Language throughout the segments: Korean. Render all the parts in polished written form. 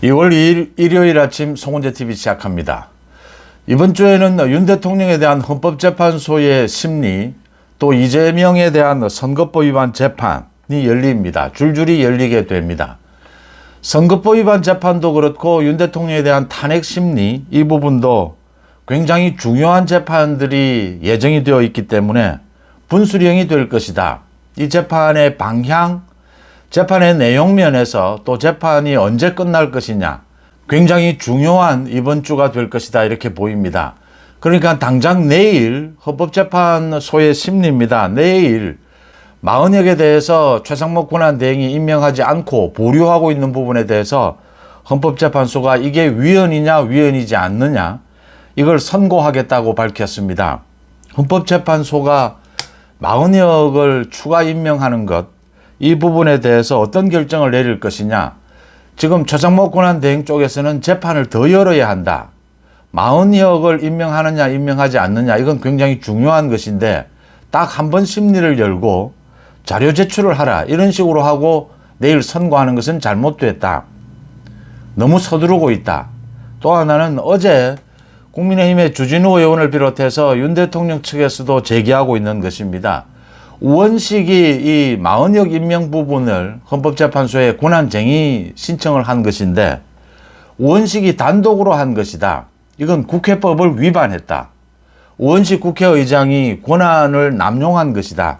2월 2일 일요일 아침 송은재TV 시작합니다. 이번 주에는 윤 대통령에 대한 헌법재판소의 심리, 또 이재명에 대한 선거법 위반 재판이 열립니다. 줄줄이 열리게 됩니다. 선거법 위반 재판도 그렇고 윤 대통령에 대한 탄핵 심리, 이 부분도 굉장히 중요한 재판들이 예정이 되어 있기 때문에 분수령이 될 것이다. 이 재판의 방향, 재판의 내용 면에서 또 재판이 언제 끝날 것이냐, 굉장히 중요한 이번 주가 될 것이다, 이렇게 보입니다. 그러니까 당장 내일 헌법재판소의 심리입니다. 내일 40역에 대해서 최상목 권한대행이 임명하지 않고 보류하고 있는 부분에 대해서 헌법재판소가 이게 위헌이냐 위헌이지 않느냐, 이걸 선고하겠다고 밝혔습니다. 헌법재판소가 40역을 추가 임명하는 것, 이 부분에 대해서 어떤 결정을 내릴 것이냐. 지금 최상목 권한대행 쪽에서는 재판을 더 열어야 한다. 40역을 임명하느냐 임명하지 않느냐, 이건 굉장히 중요한 것인데 딱 한 번 심리를 열고 자료 제출을 하라, 이런 식으로 하고 내일 선고하는 것은 잘못됐다. 너무 서두르고 있다. 또 하나는 어제 국민의힘의 주진우 의원을 비롯해서 윤 대통령 측에서도 제기하고 있는 것입니다. 우원식이 이 40역 임명 부분을 헌법재판소에 권한쟁의 신청을 한 것인데 우원식이 단독으로 한 것이다. 이건 국회법을 위반했다. 우원식 국회의장이 권한을 남용한 것이다.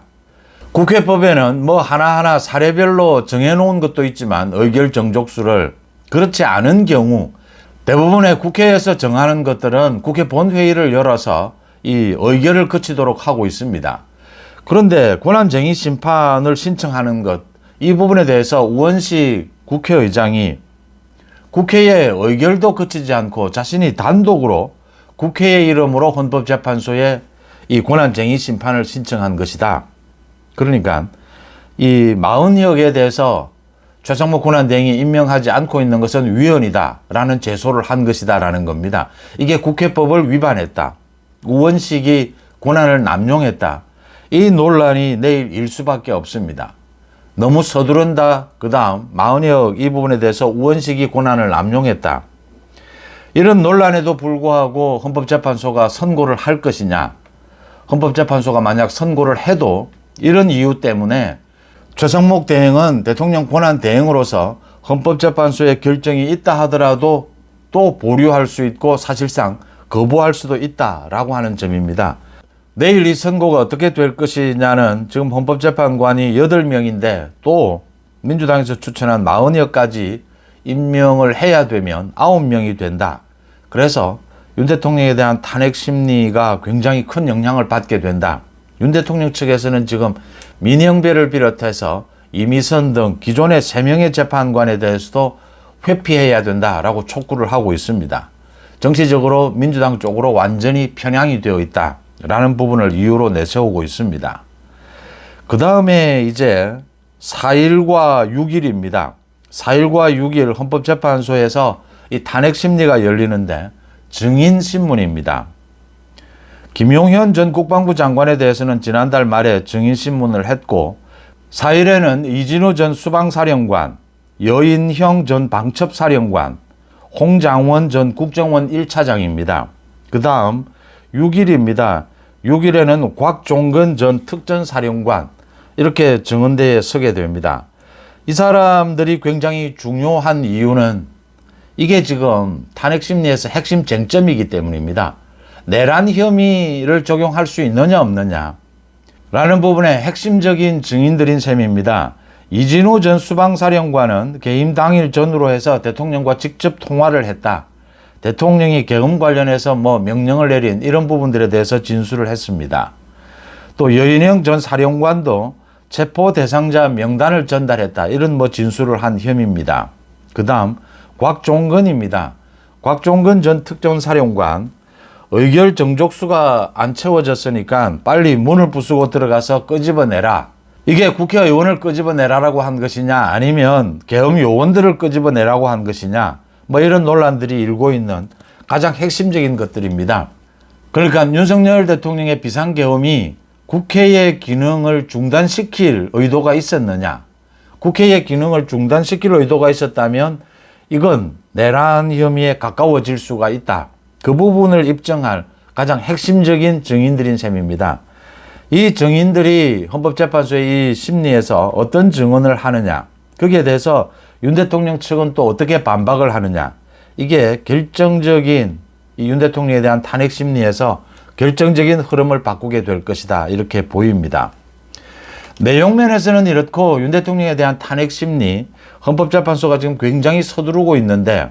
국회법에는 뭐 하나하나 사례별로 정해놓은 것도 있지만 의결 정족수를, 그렇지 않은 경우 대부분의 국회에서 정하는 것들은 국회 본회의를 열어서 이 의결을 거치도록 하고 있습니다. 그런데 권한쟁의 심판을 신청하는 것, 이 부분에 대해서 우원식 국회의장이 국회의 의결도 거치지 않고 자신이 단독으로 국회의 이름으로 헌법재판소에 이 권한쟁의 심판을 신청한 것이다. 그러니까 이 40역에 대해서 최상목 권한대행이 임명하지 않고 있는 것은 위헌이다 라는 제소를 한 것이다 라는 겁니다. 이게 국회법을 위반했다. 우원식이 권한을 남용했다. 이 논란이 내일 일 수밖에 없습니다. 너무 서두른다. 그 다음 40역 이 부분에 대해서 우원식이 권한을 남용했다. 이런 논란에도 불구하고 헌법재판소가 선고를 할 것이냐. 헌법재판소가 만약 선고를 해도 이런 이유 때문에 최상목 대행은 대통령 권한 대행으로서 헌법재판소의 결정이 있다 하더라도 또 보류할 수 있고 사실상 거부할 수도 있다라고 하는 점입니다. 내일 이 선고가 어떻게 될 것이냐는 지금 헌법재판관이 8명인데 또 민주당에서 추천한 40역까지 임명을 해야 되면 9명이 된다. 그래서 윤 대통령에 대한 탄핵 심리가 굉장히 큰 영향을 받게 된다. 윤 대통령 측에서는 지금 민영배를 비롯해서 이미선 등 기존의 3명의 재판관에 대해서도 회피해야 된다라고 촉구를 하고 있습니다. 정치적으로 민주당 쪽으로 완전히 편향이 되어 있다라는 부분을 이유로 내세우고 있습니다. 그 다음에 이제 4일과 6일입니다. 4일과 6일 헌법재판소에서 이 탄핵 심리가 열리는데 증인신문입니다. 김용현 전 국방부 장관에 대해서는 지난달 말에 증인신문을 했고 4일에는 이진우 전 수방사령관, 여인형 전 방첩사령관, 홍장원 전 국정원 1차장입니다. 그 다음 6일입니다. 6일에는 곽종근 전 특전사령관, 이렇게 증언대에 서게 됩니다. 이 사람들이 굉장히 중요한 이유는 이게 지금 탄핵 심리에서 핵심 쟁점이기 때문입니다. 내란 혐의를 적용할 수 있느냐 없느냐 라는 부분에 핵심적인 증인들인 셈입니다. 이진우 전 수방사령관은 개임 당일 전후로 해서 대통령과 직접 통화를 했다. 대통령이 계엄 관련해서 뭐 명령을 내린 이런 부분들에 대해서 진술을 했습니다. 또 여인영 전 사령관도 체포 대상자 명단을 전달했다. 이런 뭐 진술을 한 혐의입니다. 그 다음 곽종근입니다. 곽종근 전 특전사령관, 의결 정족수가 안 채워졌으니까 빨리 문을 부수고 들어가서 끄집어내라. 이게 국회의원을 끄집어내라라고 한 것이냐, 아니면 계엄 요원들을 끄집어내라고 한 것이냐, 뭐 이런 논란들이 일고 있는 가장 핵심적인 것들입니다. 그러니까 윤석열 대통령의 비상계엄이 국회의 기능을 중단시킬 의도가 있었느냐. 국회의 기능을 중단시킬 의도가 있었다면 이건 내란 혐의에 가까워질 수가 있다. 그 부분을 입증할 가장 핵심적인 증인들인 셈입니다. 이 증인들이 헌법재판소의 이 심리에서 어떤 증언을 하느냐, 거기에 대해서 윤 대통령 측은 또 어떻게 반박을 하느냐, 이게 결정적인 이 윤 대통령에 대한 탄핵 심리에서 결정적인 흐름을 바꾸게 될 것이다, 이렇게 보입니다. 내용면에서는 이렇고 윤 대통령에 대한 탄핵 심리, 헌법재판소가 지금 굉장히 서두르고 있는데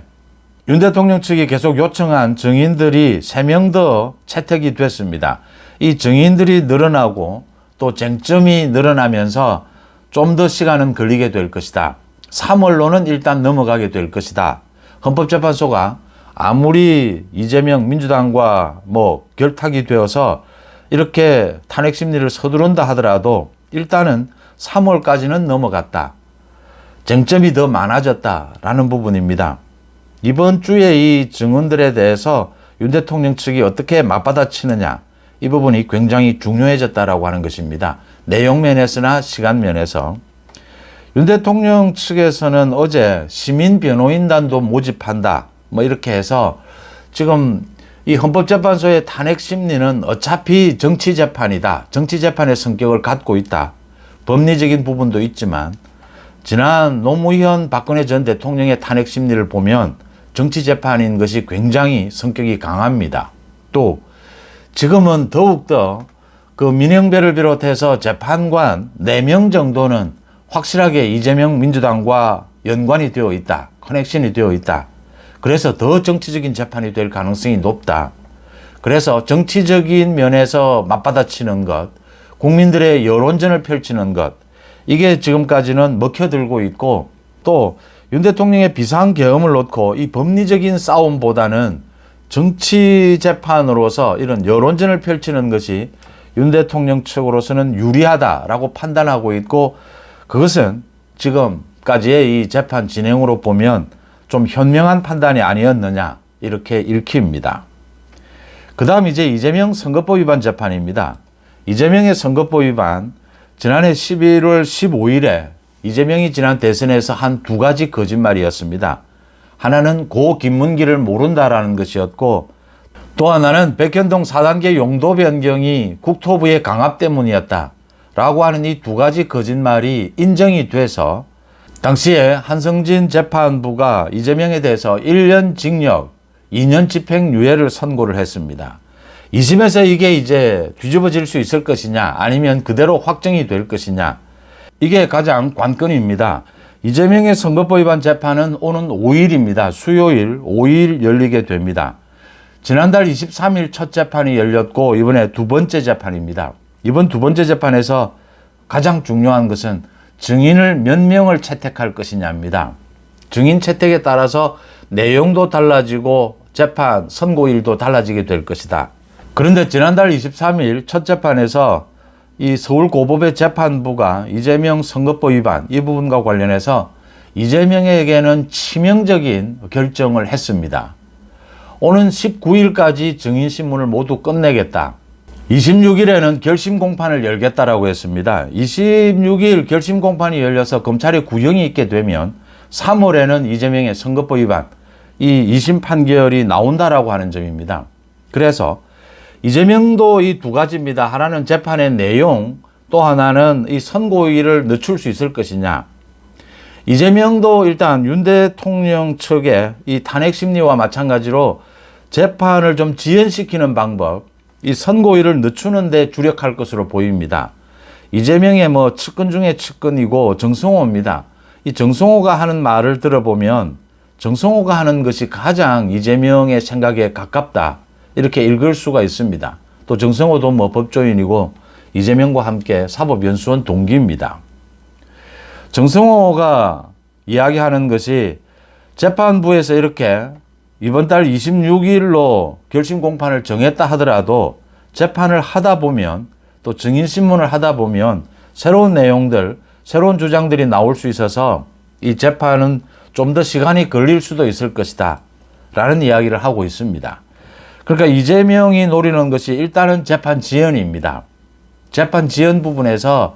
윤 대통령 측이 계속 요청한 증인들이 3명 더 채택이 됐습니다. 이 증인들이 늘어나고 또 쟁점이 늘어나면서 좀 더 시간은 걸리게 될 것이다. 3월로는 일단 넘어가게 될 것이다. 헌법재판소가 아무리 이재명 민주당과 결탁이 되어서 이렇게 탄핵 심리를 서두른다 하더라도 일단은 3월까지는 넘어갔다. 쟁점이 더 많아졌다라는 부분입니다. 이번 주에 이 증언들에 대해서 윤 대통령 측이 어떻게 맞받아치느냐, 이 부분이 굉장히 중요해졌다라고 하는 것입니다. 내용면에서나 시간면에서. 윤 대통령 측에서는 어제 시민변호인단도 모집한다, 이렇게 해서 지금 이 헌법재판소의 탄핵 심리는 어차피 정치재판이다. 정치재판의 성격을 갖고 있다. 법리적인 부분도 있지만 지난 노무현 박근혜 전 대통령의 탄핵 심리를 보면 정치재판인 것이 굉장히 성격이 강합니다. 또 지금은 더욱더 그 민영배를 비롯해서 재판관 4명 정도는 확실하게 이재명 민주당과 연관이 되어 있다. 커넥션이 되어 있다. 그래서 더 정치적인 재판이 될 가능성이 높다. 그래서 정치적인 면에서 맞받아치는 것, 국민들의 여론전을 펼치는 것, 이게 지금까지는 먹혀들고 있고, 또 윤 대통령의 비상계엄을 놓고 이 법리적인 싸움보다는 정치 재판으로서 이런 여론전을 펼치는 것이 윤 대통령 측으로서는 유리하다라고 판단하고 있고, 그것은 지금까지의 이 재판 진행으로 보면 좀 현명한 판단이 아니었느냐, 이렇게 읽힙니다. 그 다음 이제 이재명 선거법 위반 재판입니다. 이재명의 선거법 위반, 지난해 11월 15일에 이재명이 지난 대선에서 한 2가지 거짓말이었습니다. 하나는 고 김문기를 모른다라는 것이었고, 또 하나는 백현동 4단계 용도 변경이 국토부의 강압 때문이었다라고 하는 이 2가지 거짓말이 인정이 돼서 당시에 한성진 재판부가 이재명에 대해서 1년 징역, 2년 집행유예를 선고를 했습니다. 2심에서 이게 이제 뒤집어질 수 있을 것이냐, 아니면 그대로 확정이 될 것이냐, 이게 가장 관건입니다. 이재명의 선거법 위반 재판은 오는 5일입니다. 수요일 5일 열리게 됩니다. 지난달 23일 첫 재판이 열렸고 이번에 2번째 재판입니다. 이번 2번째 재판에서 가장 중요한 것은 증인을 몇 명을 채택할 것이냐입니다. 증인 채택에 따라서 내용도 달라지고 재판 선고일도 달라지게 될 것이다. 그런데 지난달 23일 첫 재판에서 이 서울고법의 재판부가 이재명 선거법 위반 이 부분과 관련해서 이재명에게는 치명적인 결정을 했습니다. 오는 19일까지 증인신문을 모두 끝내겠다. 26일에는 결심 공판을 열겠다라고 했습니다. 26일 결심 공판이 열려서 검찰의 구형이 있게 되면 3월에는 이재명의 선거법 위반 이 2심 판결이 나온다라고 하는 점입니다. 그래서 이재명도 이 2가지입니다. 하나는 재판의 내용, 또 하나는 이 선고일을 늦출 수 있을 것이냐. 이재명도 일단 윤 대통령 측의 이 탄핵 심리와 마찬가지로 재판을 좀 지연시키는 방법, 이 선고일을 늦추는 데 주력할 것으로 보입니다. 이재명의 측근 중에 측근이고 정성호입니다. 이 정성호가 하는 말을 들어보면 정성호가 하는 것이 가장 이재명의 생각에 가깝다, 이렇게 읽을 수가 있습니다. 또 정성호도 법조인이고 이재명과 함께 사법연수원 동기입니다. 정성호가 이야기하는 것이 재판부에서 이렇게 이번 달 26일로 결심 공판을 정했다 하더라도 재판을 하다 보면, 또 증인신문을 하다 보면 새로운 내용들, 새로운 주장들이 나올 수 있어서 이 재판은 좀 더 시간이 걸릴 수도 있을 것이다 라는 이야기를 하고 있습니다. 그러니까 이재명이 노리는 것이 일단은 재판 지연입니다. 재판 지연 부분에서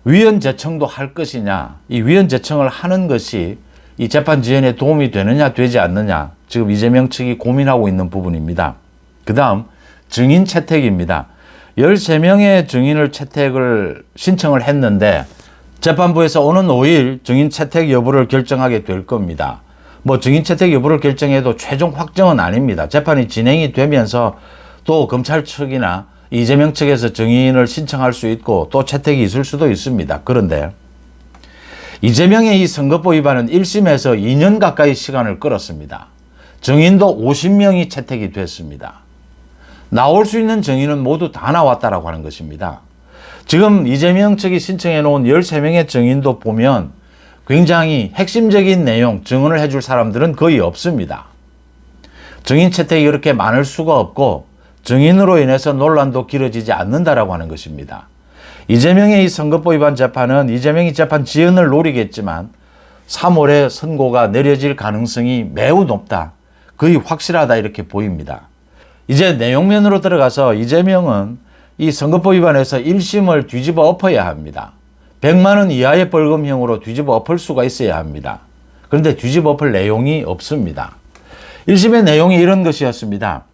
위헌 제청도 할 것이냐, 이 위헌 제청을 하는 것이 이 재판 지연에 도움이 되느냐 되지 않느냐 지금 이재명 측이 고민하고 있는 부분입니다. 그 다음 증인 채택입니다. 13명의 증인을 채택을 신청을 했는데 재판부에서 오는 5일 증인 채택 여부를 결정하게 될 겁니다. 뭐 증인 채택 여부를 결정해도 최종 확정은 아닙니다. 재판이 진행이 되면서 또 검찰 측이나 이재명 측에서 증인을 신청할 수 있고 또 채택이 있을 수도 있습니다. 그런데 이재명의 이 선거법 위반은 1심에서 2년 가까이 시간을 끌었습니다. 증인도 50명이 채택이 됐습니다. 나올 수 있는 증인은 모두 다 나왔다라고 하는 것입니다. 지금 이재명 측이 신청해 놓은 13명의 증인도 보면 굉장히 핵심적인 내용, 증언을 해줄 사람들은 거의 없습니다. 증인 채택이 그렇게 많을 수가 없고 증인으로 인해서 논란도 길어지지 않는다라고 하는 것입니다. 이재명의 이 선거법 위반 재판은 이재명이 재판 지연을 노리겠지만 3월에 선고가 내려질 가능성이 매우 높다. 거의 확실하다 이렇게 보입니다. 이제 내용면으로 들어가서 이재명은 이 선거법 위반에서 1심을 뒤집어 엎어야 합니다. 100만 원 이하의 벌금형으로 뒤집어 엎을 수가 있어야 합니다. 그런데 뒤집어 엎을 내용이 없습니다. 1심의 내용이 이런 것이었습니다.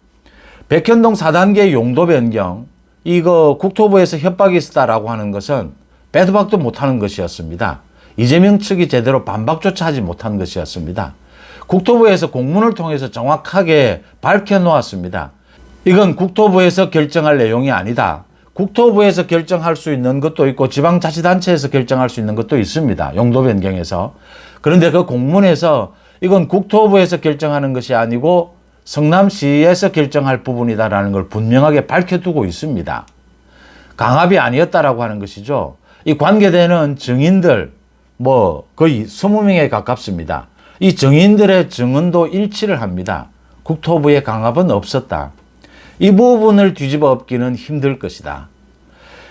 백현동 4단계 용도 변경, 이거 국토부에서 협박이 있었다라고 하는 것은 빼도 박도 못하는 것이었습니다. 이재명 측이 제대로 반박조차 하지 못한 것이었습니다. 국토부에서 공문을 통해서 정확하게 밝혀놓았습니다. 이건 국토부에서 결정할 내용이 아니다. 국토부에서 결정할 수 있는 것도 있고 지방자치단체에서 결정할 수 있는 것도 있습니다. 용도 변경에서. 그런데 그 공문에서 이건 국토부에서 결정하는 것이 아니고 성남시에서 결정할 부분이다라는 걸 분명하게 밝혀두고 있습니다. 강압이 아니었다라고 하는 것이죠. 이 관계되는 증인들 거의 20명에 가깝습니다. 이 증인들의 증언도 일치를 합니다. 국토부의 강압은 없었다. 이 부분을 뒤집어 엎기는 힘들 것이다.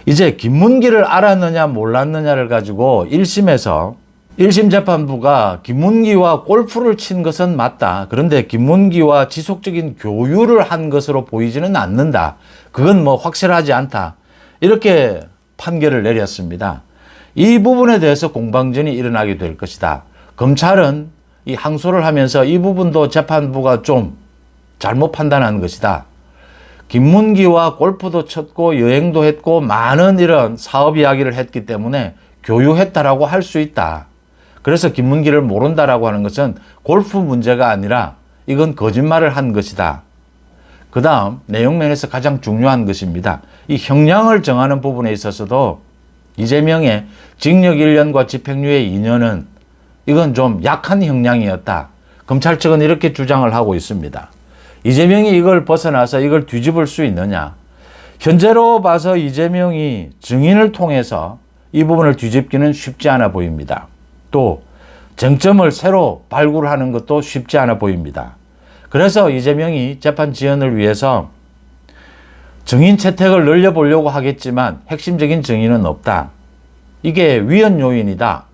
이제 김문기를 알았느냐 몰랐느냐를 가지고 1심에서 1심 재판부가 김문기와 골프를 친 것은 맞다. 그런데 김문기와 지속적인 교류를 한 것으로 보이지는 않는다. 그건 확실하지 않다. 이렇게 판결을 내렸습니다. 이 부분에 대해서 공방전이 일어나게 될 것이다. 검찰은 이 항소를 하면서 이 부분도 재판부가 좀 잘못 판단한 것이다. 김문기와 골프도 쳤고 여행도 했고 많은 이런 사업 이야기를 했기 때문에 교유했다라고 할 수 있다. 그래서 김문기를 모른다라고 하는 것은 골프 문제가 아니라 이건 거짓말을 한 것이다. 그 다음 내용면에서 가장 중요한 것입니다. 이 형량을 정하는 부분에 있어서도 이재명의 징역 1년과 집행유예 2년은 이건 좀 약한 형량이었다. 검찰 측은 이렇게 주장을 하고 있습니다. 이재명이 이걸 벗어나서 이걸 뒤집을 수 있느냐. 현재로 봐서 이재명이 증인을 통해서 이 부분을 뒤집기는 쉽지 않아 보입니다. 또 쟁점을 새로 발굴하는 것도 쉽지 않아 보입니다. 그래서 이재명이 재판 지연을 위해서 증인 채택을 늘려보려고 하겠지만 핵심적인 증인은 없다. 이게 위헌 요인이다.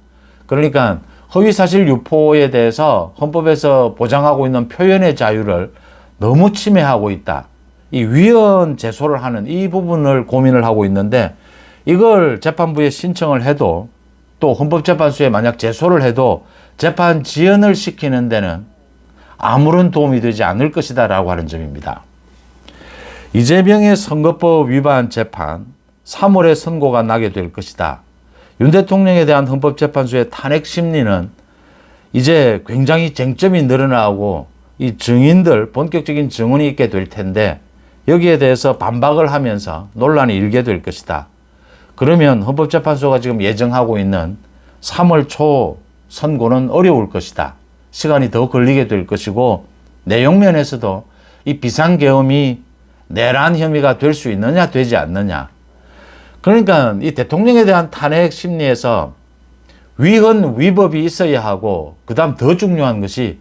그러니까 허위사실 유포에 대해서 헌법에서 보장하고 있는 표현의 자유를 너무 침해하고 있다. 이 위헌 제소를 하는 이 부분을 고민을 하고 있는데 이걸 재판부에 신청을 해도 또 헌법재판소에 만약 제소를 해도 재판 지연을 시키는 데는 아무런 도움이 되지 않을 것이다 라고 하는 점입니다. 이재명의 선거법 위반 재판 3월에 선고가 나게 될 것이다. 윤 대통령에 대한 헌법재판소의 탄핵 심리는 이제 굉장히 쟁점이 늘어나고 이 증인들 본격적인 증언이 있게 될 텐데 여기에 대해서 반박을 하면서 논란이 일게 될 것이다. 그러면 헌법재판소가 지금 예정하고 있는 3월 초 선고는 어려울 것이다. 시간이 더 걸리게 될 것이고 내용면에서도 이 비상계엄이 내란 혐의가 될 수 있느냐 되지 않느냐. 그러니까 이 대통령에 대한 탄핵 심리에서 위헌 위법이 있어야 하고 그 다음 더 중요한 것이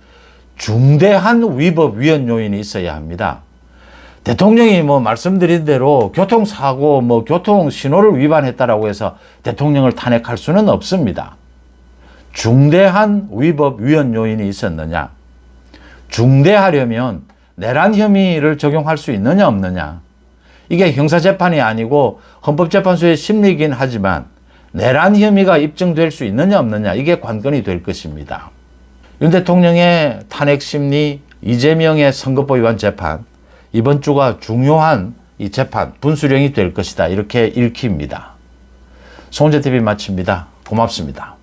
중대한 위법 위헌 요인이 있어야 합니다. 대통령이 말씀드린 대로 교통사고 교통신호를 위반했다라고 해서 대통령을 탄핵할 수는 없습니다. 중대한 위법 위헌 요인이 있었느냐. 중대하려면 내란 혐의를 적용할 수 있느냐 없느냐. 이게 형사재판이 아니고 헌법재판소의 심리이긴 하지만 내란 혐의가 입증될 수 있느냐 없느냐 이게 관건이 될 것입니다. 윤 대통령의 탄핵 심리, 이재명의 선거법 위반 재판, 이번 주가 중요한 이 재판, 분수령이 될 것이다. 이렇게 읽힙니다. 송은재TV 마칩니다. 고맙습니다.